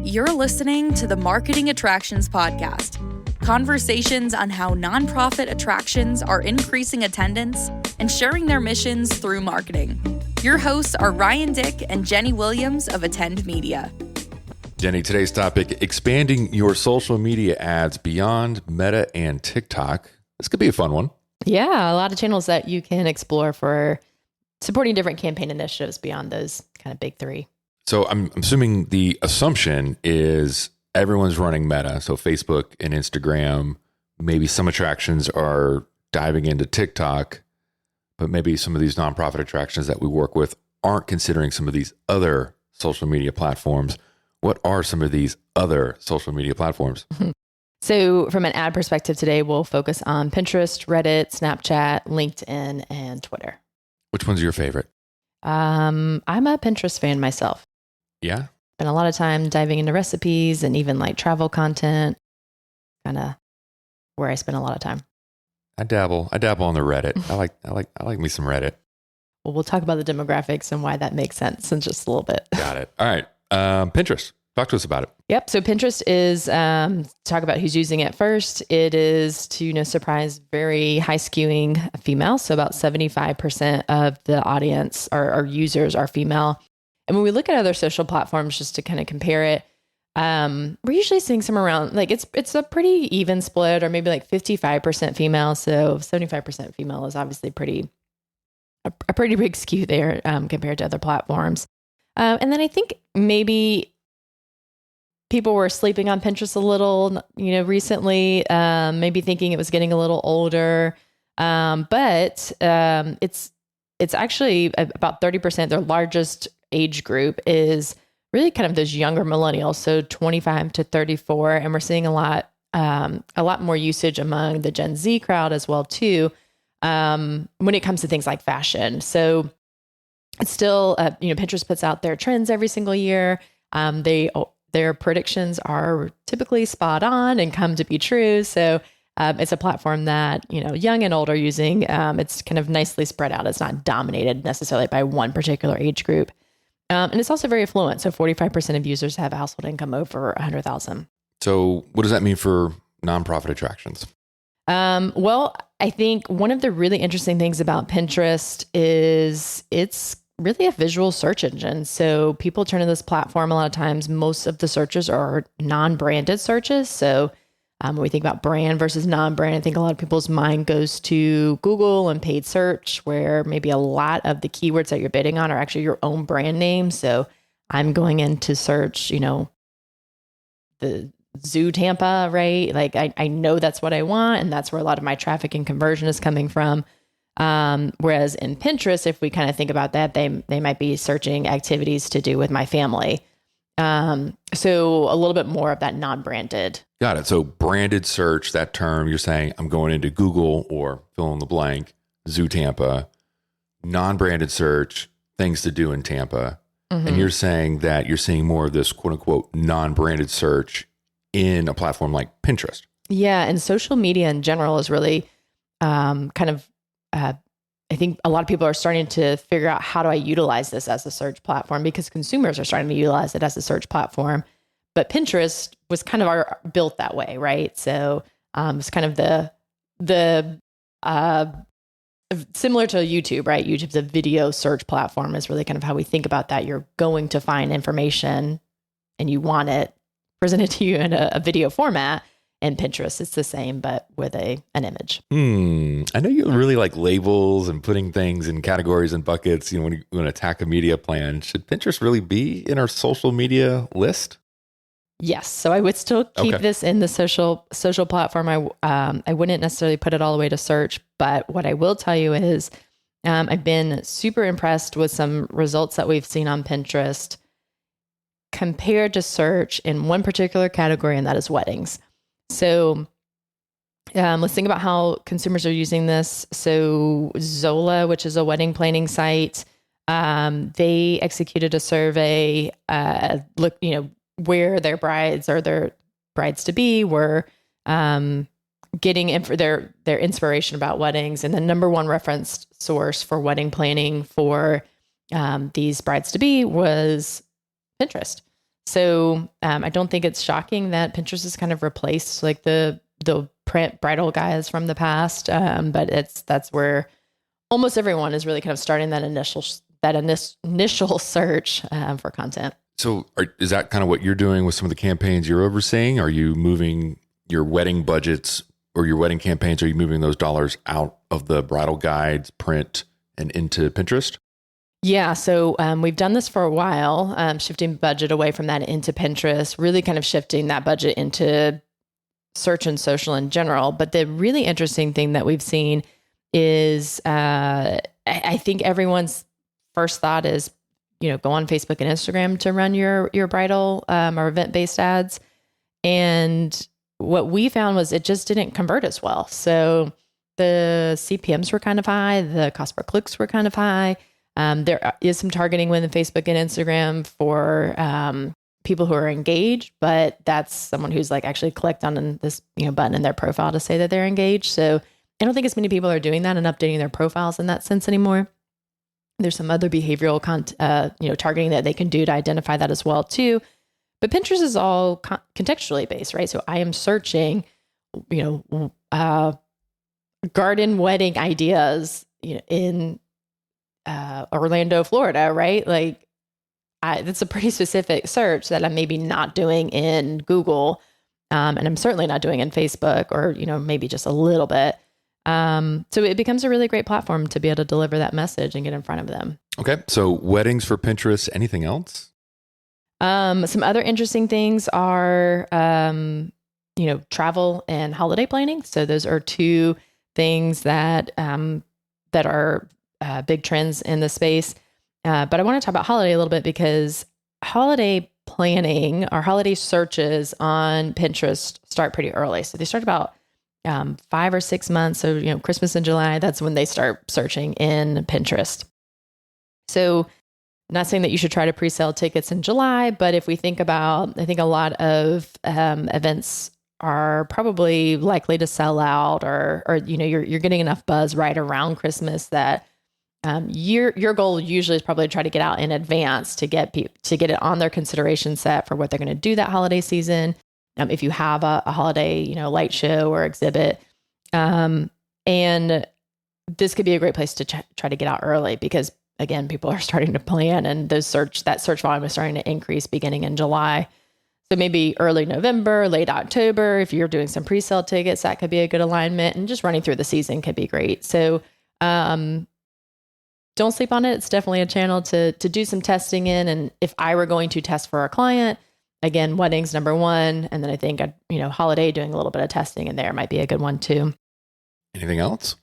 You're listening to the Marketing Attractions Podcast. Conversations on how nonprofit attractions are increasing attendance and sharing their missions through marketing. Your hosts are Ryan Dick and Jenny Williams of Attend Media. Jenny, today's topic, expanding your social media ads beyond Meta and TikTok. This could be a fun one. Yeah, a lot of channels that you can explore for supporting different campaign initiatives beyond those kind of big three. So I'm assuming the assumption is everyone's running Meta, so Facebook and Instagram. Maybe some attractions are diving into TikTok, but maybe some of these nonprofit attractions that we work with aren't considering some of these other social media platforms. What are some of these other social media platforms? So from an ad perspective today, we'll focus on Pinterest, Reddit, Snapchat, LinkedIn, and Twitter. Which one's your favorite? I'm a Pinterest fan myself. Yeah? Spend a lot of time diving into recipes and even like travel content, kind of where I spend a lot of time. I dabble on the Reddit. I like me some Reddit. Well, we'll talk about the demographics and why that makes sense in just a little bit. Got it. All right. Pinterest. Talk to us about it. Yep. So Pinterest is, talk about who's using it first. It is, to no surprise, very high skewing female. So about 75% of the audience or users are female. And when we look at other social platforms, just to kind of compare it, we're usually seeing some around, like it's a pretty even split, or maybe like 55% female. So 75% female is obviously a pretty big skew there compared to other platforms. And then I think maybe people were sleeping on Pinterest a little, recently, maybe thinking it was getting a little older. But it's actually about 30%. Their largest age group is really kind of those younger millennials, so 25 to 34. And we're seeing a lot more usage among the Gen Z crowd as well, too, when it comes to things like fashion. So it's still, Pinterest puts out their trends every single year. Their predictions are typically spot on and come to be true. So it's a platform that, young and old are using. It's kind of nicely spread out. It's not dominated necessarily by one particular age group. And it's also very affluent. So 45% of users have a household income over $100,000. So what does that mean for nonprofit attractions? Well, I think one of the really interesting things about Pinterest is it's really a visual search engine. So people turn to this platform a lot of times. Most of the searches are non-branded searches. So when we think about brand versus non-brand, I think a lot of people's mind goes to Google and paid search, where maybe a lot of the keywords that you're bidding on are actually your own brand name. So I'm going in to search, the Zoo Tampa, right? Like I know that's what I want, and that's where a lot of my traffic and conversion is coming from. Whereas in Pinterest, if we kind of think about that, they might be searching activities to do with my family. So a little bit more of that non-branded. Got it. So branded search, that term, you're saying I'm going into Google or fill in the blank, Zoo Tampa, non-branded search, things to do in Tampa. Mm-hmm. And you're saying that you're seeing more of this quote unquote non-branded search in a platform like Pinterest. Yeah. And social media in general is really, I think a lot of people are starting to figure out, how do I utilize this as a search platform? Because consumers are starting to utilize it as a search platform. But Pinterest was kind of built that way, right? So it's kind of the similar to YouTube, right? YouTube's a video search platform is really kind of how we think about that. You're going to find information and you want it presented to you in a video format. And Pinterest, it's the same, but with an image. I know you really like labels and putting things in categories and buckets. When you want to attack a media plan, should Pinterest really be in our social media list? Yes. So I would still keep this in the social platform. I wouldn't necessarily put it all the way to search, but what I will tell you is I've been super impressed with some results that we've seen on Pinterest compared to search in one particular category, and that is weddings. So let's think about how consumers are using this. So Zola, which is a wedding planning site, they executed a survey, where their brides or their brides to be were getting their inspiration about weddings. And the number one reference source for wedding planning for these brides to be was Pinterest. So I don't think it's shocking that Pinterest has kind of replaced like the print bridal guides from the past. But that's where almost everyone is really kind of starting that initial search for content. So is that kind of what you're doing with some of the campaigns you're overseeing? Are you moving your wedding budgets or your wedding campaigns? Are you moving those dollars out of the bridal guides, print, and into Pinterest? Yeah. So we've done this for a while, shifting budget away from that into Pinterest, really kind of shifting that budget into search and social in general. But the really interesting thing that we've seen is I think everyone's first thought is, go on Facebook and Instagram to run your bridal or event-based ads. And what we found was it just didn't convert as well. So the CPMs were kind of high. The cost per clicks were kind of high. There is some targeting within Facebook and Instagram for people who are engaged, but that's someone who's like actually clicked on this button in their profile to say that they're engaged. So I don't think as many people are doing that and updating their profiles in that sense anymore. There's some other behavioral targeting that they can do to identify that as well too. But Pinterest is all contextually based, right? So I am searching, garden wedding ideas in Orlando, Florida, right? Like that's a pretty specific search that I'm maybe not doing in Google. And I'm certainly not doing in Facebook or, maybe just a little bit. So it becomes a really great platform to be able to deliver that message and get in front of them. Okay. So weddings for Pinterest, anything else? Some other interesting things are, travel and holiday planning. So those are two things that are big trends in the space. But I want to talk about holiday a little bit because holiday planning or holiday searches on Pinterest start pretty early. So they start about 5 or 6 months. So, Christmas in July, that's when they start searching in Pinterest. So not saying that you should try to pre-sell tickets in July, but if we think about, I think a lot of events are probably likely to sell out or you're getting enough buzz right around Christmas that your goal usually is probably to try to get out in advance to get it on their consideration set for what they're going to do that holiday season. If you have a holiday, light show or exhibit, and this could be a great place to try to get out early because again, people are starting to plan and that search volume is starting to increase beginning in July. So maybe early November, late October, if you're doing some pre-sale tickets, that could be a good alignment and just running through the season could be great. So, don't sleep on it. It's definitely a channel to do some testing in. And if I were going to test for a client, again, weddings, number one. And then I think, holiday, doing a little bit of testing in there might be a good one too. Anything else?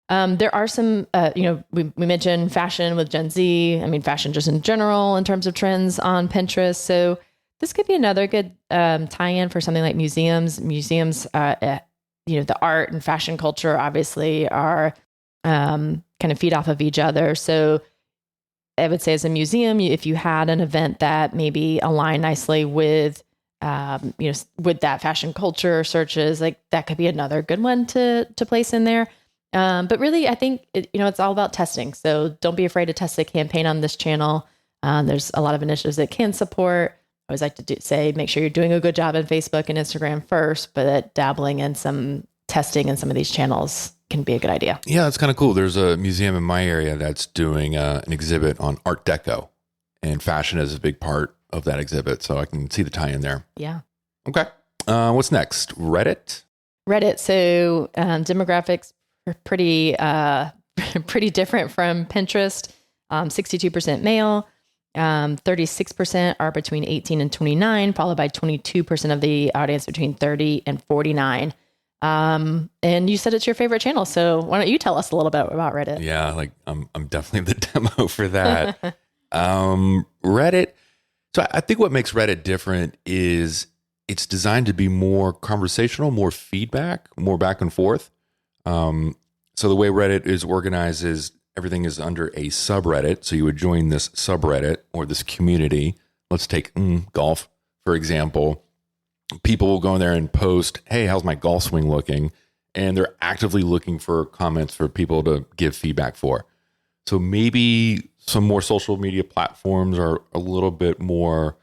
There are some, we mentioned fashion with Gen Z. I mean, fashion just in general in terms of trends on Pinterest. So this could be another good tie-in for something like museums. Museums, the art and fashion culture obviously are kind of feed off of each other. So I would say as a museum, if you had an event that maybe aligned nicely with, with that fashion culture searches, like that could be another good one to place in there. But really, I think, it's all about testing. So don't be afraid to test a campaign on this channel. There's a lot of initiatives that can support. I always like to say, make sure you're doing a good job in Facebook and Instagram first, but that dabbling in some testing in some of these channels can be a good idea. Yeah, it's kind of cool. There's a museum in my area that's doing an exhibit on Art Deco, and fashion is a big part of that exhibit. So I can see the tie in there. Yeah. Okay. What's next? Reddit? So demographics are pretty different from Pinterest. 62% male. 36% are between 18 and 29, followed by 22% of the audience between 30 and 49. And you said it's your favorite channel. So why don't you tell us a little bit about Reddit? Yeah, like I'm definitely the demo for that. Reddit. So I think what makes Reddit different is it's designed to be more conversational, more feedback, more back and forth. So the way Reddit is organized is everything is under a subreddit. So you would join this subreddit or this community. Let's take golf, for example. People will go in there and post, hey, how's my golf swing looking? And they're actively looking for comments for people to give feedback for. So maybe some more social media platforms are a little bit more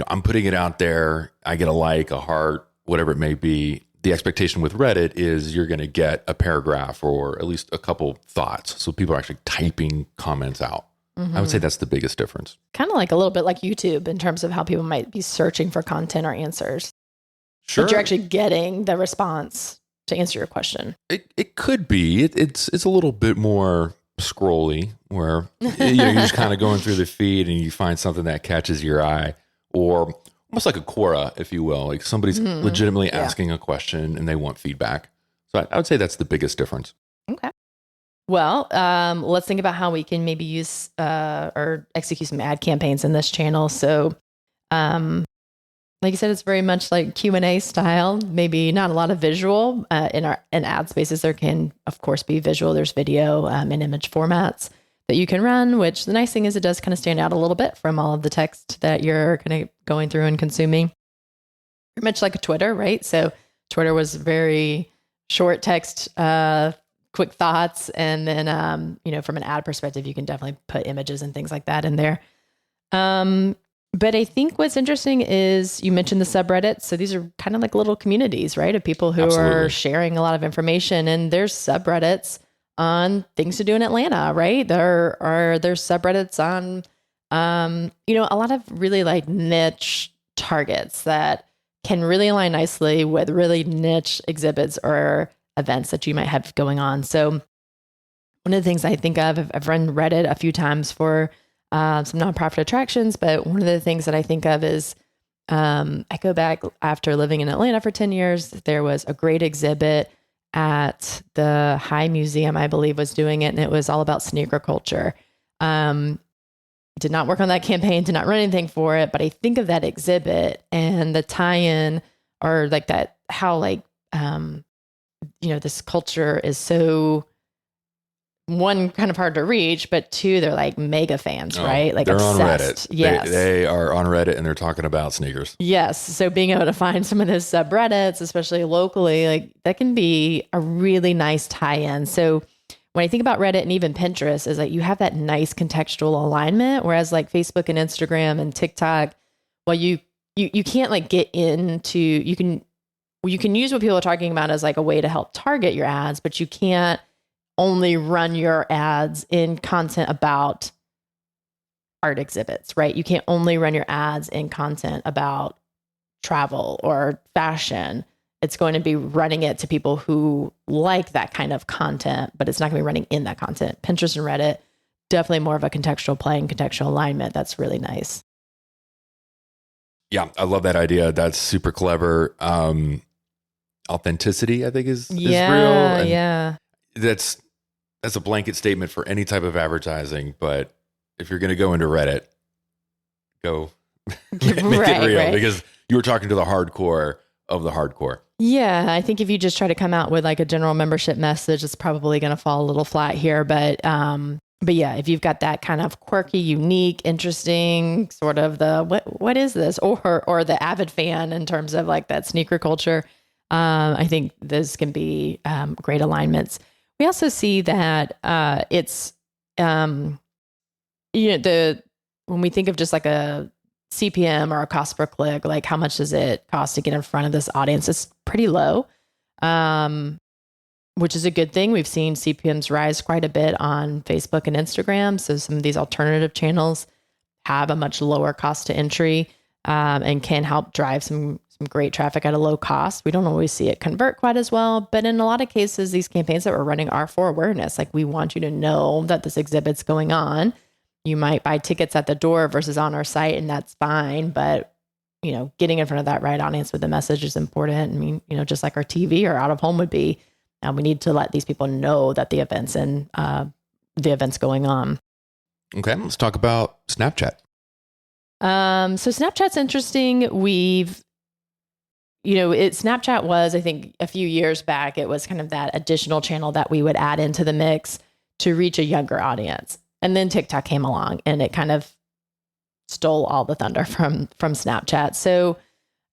I'm putting it out there. I get a like, a heart, whatever it may be. The expectation with Reddit is you're going to get a paragraph or at least a couple thoughts. So people are actually typing comments out. I would say that's the biggest difference. Kind of like a little bit like YouTube in terms of how people might be searching for content or answers. Sure. But you're actually getting the response to answer your question. It could be. It's a little bit more scrolly where you're just kind of going through the feed and you find something that catches your eye, or almost like a Quora, if you will. Like somebody's legitimately asking a question and they want feedback. So I would say that's the biggest difference. Okay. Well, let's think about how we can maybe use or execute some ad campaigns in this channel. So, like you said, it's very much like Q&A style, maybe not a lot of visual. In ad spaces, there can, of course, be visual. There's video and image formats that you can run, which the nice thing is it does kind of stand out a little bit from all of the text that you're kind of going through and consuming. Pretty much like a Twitter, right? So Twitter was very short text, quick thoughts. And then, from an ad perspective, you can definitely put images and things like that in there. But I think what's interesting is you mentioned the subreddits. So these are kind of like little communities, right? Of people who are sharing a lot of information, and there's subreddits on things to do in Atlanta, right? There's subreddits on, a lot of really like niche targets that can really align nicely with really niche exhibits or events that you might have going on. So one of the things I think of, I've run Reddit a few times for some nonprofit attractions, but one of the things that I think of is I go back after living in Atlanta for 10 years. There was a great exhibit at the High Museum, I believe, was doing it, and it was all about sneaker culture. Did not work on that campaign, did not run anything for it, but I think of that exhibit and the tie-in, or like that, how like, this culture is so, one, kind of hard to reach, but two, they're like mega fans, right? Like they're obsessed. on Reddit. Yes. They are on Reddit and they're talking about sneakers. Yes. So being able to find some of those subreddits, especially locally, like that can be a really nice tie-in. So when I think about Reddit and even Pinterest, is like you have that nice contextual alignment, whereas like Facebook and Instagram and TikTok, well, you can't like get into, you can use what people are talking about as like a way to help target your ads, but you can't only run your ads in content about art exhibits, right? You can't only run your ads in content about travel or fashion. It's going to be running it to people who like that kind of content, but it's not going to be running in that content. Pinterest and Reddit, definitely more of a contextual play and contextual alignment. That's really nice. Yeah, I love that idea. That's super clever. Authenticity, I think, is real. And yeah. That's a blanket statement for any type of advertising, but if you're going to go into Reddit, go make it real, right? Because you were talking to the hardcore of the hardcore. Yeah, I think if you just try to come out with like a general membership message, it's probably going to fall a little flat here. But yeah, if you've got that kind of quirky, unique, interesting sort of the what is this, or the avid fan in terms of like that sneaker culture, I think this can be great alignments. We also see that it's when we think of just like a CPM or a cost per click, like how much does it cost to get in front of this audience? It's pretty low, which is a good thing. We've seen CPMs rise quite a bit on Facebook and Instagram. So some of these alternative channels have a much lower cost to entry and can help drive some great traffic at a low cost. We don't always see it convert quite as well, but in a lot of cases, these campaigns that we're running are for awareness. Like we want you to know that this exhibit's going on. You might buy tickets at the door versus on our site, and that's fine. But, getting in front of that right audience with the message is important. I mean, just like our TV or out of home would be, we need to let these people know that the event's going on. Okay, let's talk about Snapchat. So Snapchat's interesting. Snapchat was, I think a few years back, it was kind of that additional channel that we would add into the mix to reach a younger audience. And then TikTok came along and it kind of stole all the thunder from Snapchat. So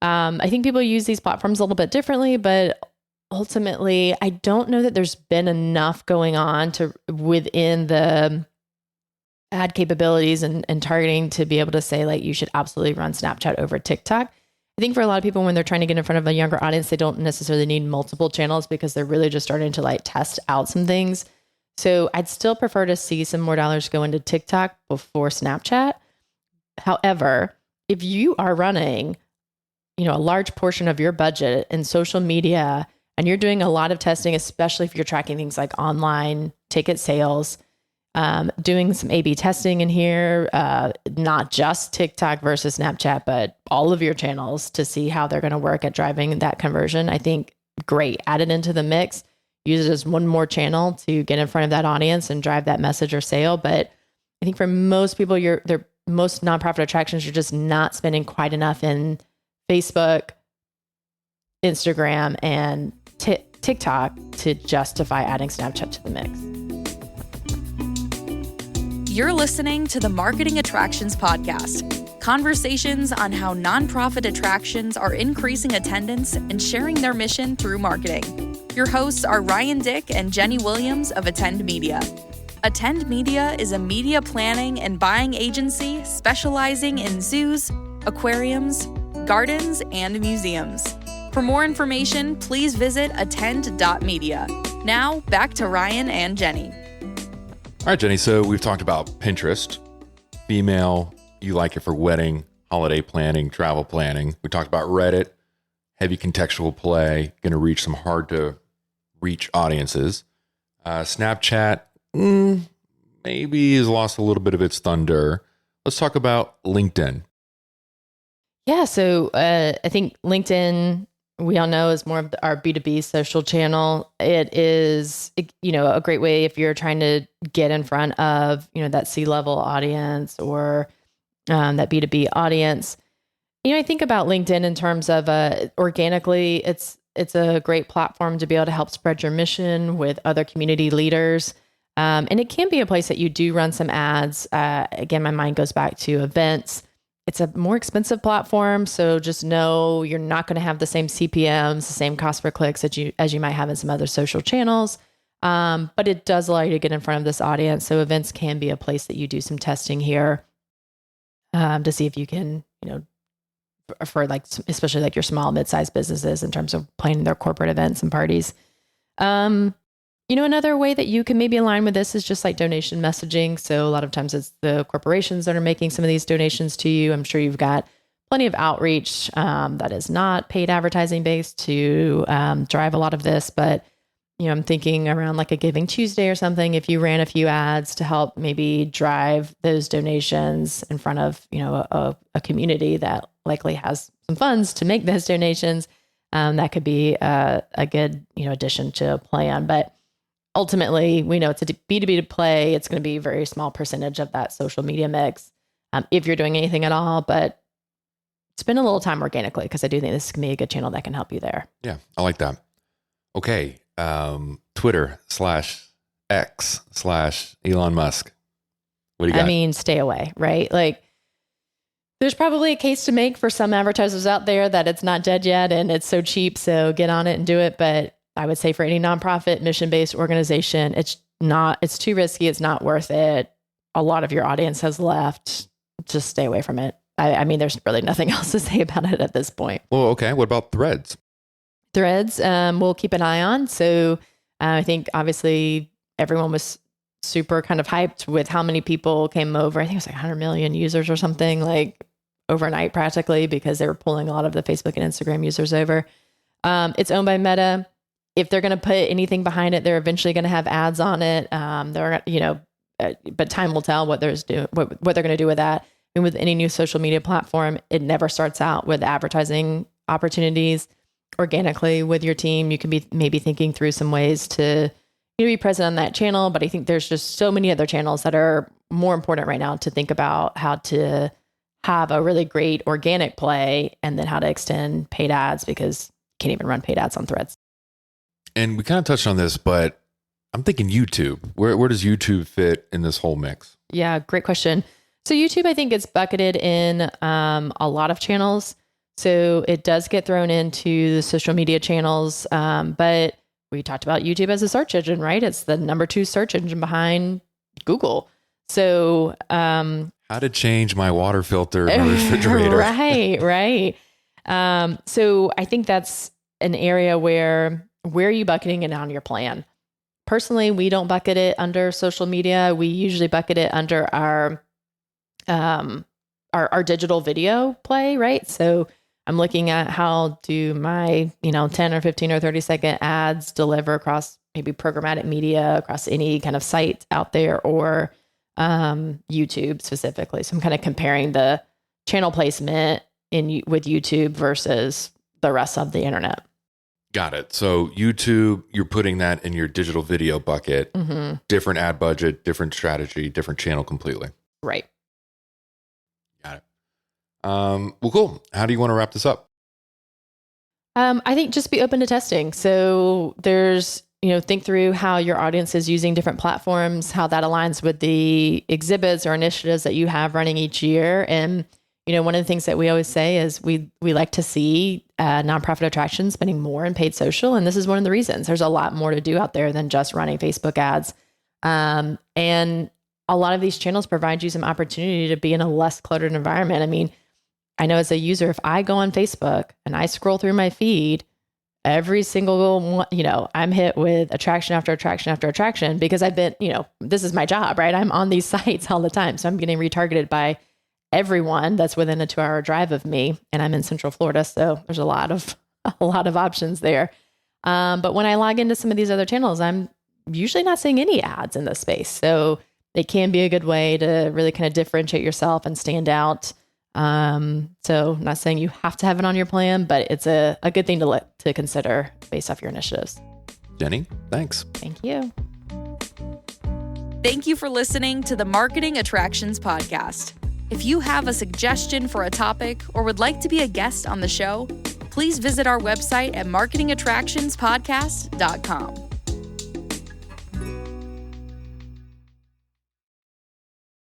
I think people use these platforms a little bit differently, but ultimately, I don't know that there's been enough going on within the ad capabilities and targeting to be able to say like, you should absolutely run Snapchat over TikTok. I think for a lot of people, when they're trying to get in front of a younger audience, they don't necessarily need multiple channels because they're really just starting to like test out some things. So I'd still prefer to see some more dollars go into TikTok before Snapchat. However, if you are running, a large portion of your budget in social media and you're doing a lot of testing, especially if you're tracking things like online ticket sales, doing some A/B testing in here, not just TikTok versus Snapchat, but all of your channels to see how they're going to work at driving that conversion. I think great. Add it into the mix. Use it as one more channel to get in front of that audience and drive that message or sale. But I think for most people, they're most nonprofit attractions, you're just not spending quite enough in Facebook, Instagram, and TikTok to justify adding Snapchat to the mix. You're listening to the Marketing Attractions Podcast. Conversations on how nonprofit attractions are increasing attendance and sharing their mission through marketing. Your hosts are Ryan Dick and Jenny Williams of Attend Media. Attend Media is a media planning and buying agency specializing in zoos, aquariums, gardens, and museums. For more information, please visit attend.media. Now, back to Ryan and Jenny. All right, Jenny. So we've talked about Pinterest, female, you like it for wedding, holiday planning, travel planning. We talked about Reddit, heavy contextual play, going to reach some hard to reach audiences. Snapchat, maybe has lost a little bit of its thunder. Let's talk about LinkedIn. Yeah. So I think LinkedIn, we all know, is more of our B2B social channel. It is, a great way if you're trying to get in front of, that C-level audience or that B2B audience. I think about LinkedIn in terms of organically, it's a great platform to be able to help spread your mission with other community leaders. And it can be a place that you do run some ads. Again, my mind goes back to events. It's a more expensive platform, so just know you're not going to have the same CPMs, the same cost per clicks as you might have in some other social channels. But it does allow you to get in front of this audience. So events can be a place that you do some testing here to see if you can, for like, especially like your small, mid-sized businesses in terms of planning their corporate events and parties. Another way that you can maybe align with this is just like donation messaging. So a lot of times it's the corporations that are making some of these donations to you. I'm sure you've got plenty of outreach that is not paid advertising based to drive a lot of this. But, I'm thinking around like a Giving Tuesday or something, if you ran a few ads to help maybe drive those donations in front of, a community that likely has some funds to make those donations, that could be a good, addition to a plan. But ultimately, we know it's a B2B play. It's going to be a very small percentage of that social media mix if you're doing anything at all. But spend a little time organically because I do think this can be a good channel that can help you there. Yeah, I like that. Okay. Twitter/X/Elon Musk. What do you got? I mean, stay away, right? Like, there's probably a case to make for some advertisers out there that it's not dead yet and it's so cheap. So get on it and do it. But I would say for any nonprofit mission-based organization, it's too risky. It's not worth it. A lot of your audience has left. Just stay away from it. I mean, there's really nothing else to say about it at this point. Well, okay. What about Threads? Threads, we'll keep an eye on. So I think obviously everyone was super kind of hyped with how many people came over. I think it was like 100 million users or something, like overnight practically, because they were pulling a lot of the Facebook and Instagram users over. It's owned by Meta. If they're going to put anything behind it, they're eventually going to have ads on it. But time will tell what they're going to do with that. And with any new social media platform, it never starts out with advertising opportunities. Organically with your team, you can be maybe thinking through some ways to be present on that channel. But I think there's just so many other channels that are more important right now to think about how to have a really great organic play and then how to extend paid ads, because you can't even run paid ads on Threads. And we kind of touched on this, but I'm thinking YouTube. Where does YouTube fit in this whole mix? Yeah, great question. So YouTube, I think, it's bucketed in a lot of channels. So it does get thrown into the social media channels. But we talked about YouTube as a search engine, right? It's the number 2 search engine behind Google. So, how to change my water filter in the refrigerator. Right. So I think that's an area where are you bucketing it on your plan? Personally, we don't bucket it under social media. We usually bucket it under our digital video play, right? So I'm looking at how do my, 10 or 15 or 30-second ads deliver across maybe programmatic media, across any kind of site out there, or YouTube specifically. So I'm kind of comparing the channel placement with YouTube versus the rest of the internet. Got it. So YouTube, you're putting that in your digital video bucket, different ad budget, different strategy, different channel completely. Right. Got it. Well, cool. How do you want to wrap this up? I think just be open to testing. So there's, think through how your audience is using different platforms, how that aligns with the exhibits or initiatives that you have running each year. And, one of the things that we always say is we like to see nonprofit attractions spending more in paid social. And this is one of the reasons. There's a lot more to do out there than just running Facebook ads. And a lot of these channels provide you some opportunity to be in a less cluttered environment. I mean, I know as a user, if I go on Facebook and I scroll through my feed, every single one, I'm hit with attraction after attraction after attraction because I've been, this is my job, right? I'm on these sites all the time. So I'm getting retargeted by everyone that's within a 2-hour drive of me. And I'm in Central Florida. So there's a lot of options there. But when I log into some of these other channels, I'm usually not seeing any ads in this space. So it can be a good way to really kind of differentiate yourself and stand out. So not saying you have to have it on your plan, but it's a good thing to consider based off your initiatives. Jenny, thanks. Thank you. Thank you for listening to the Marketing Attractions Podcast. If you have a suggestion for a topic or would like to be a guest on the show, please visit our website at marketingattractionspodcast.com.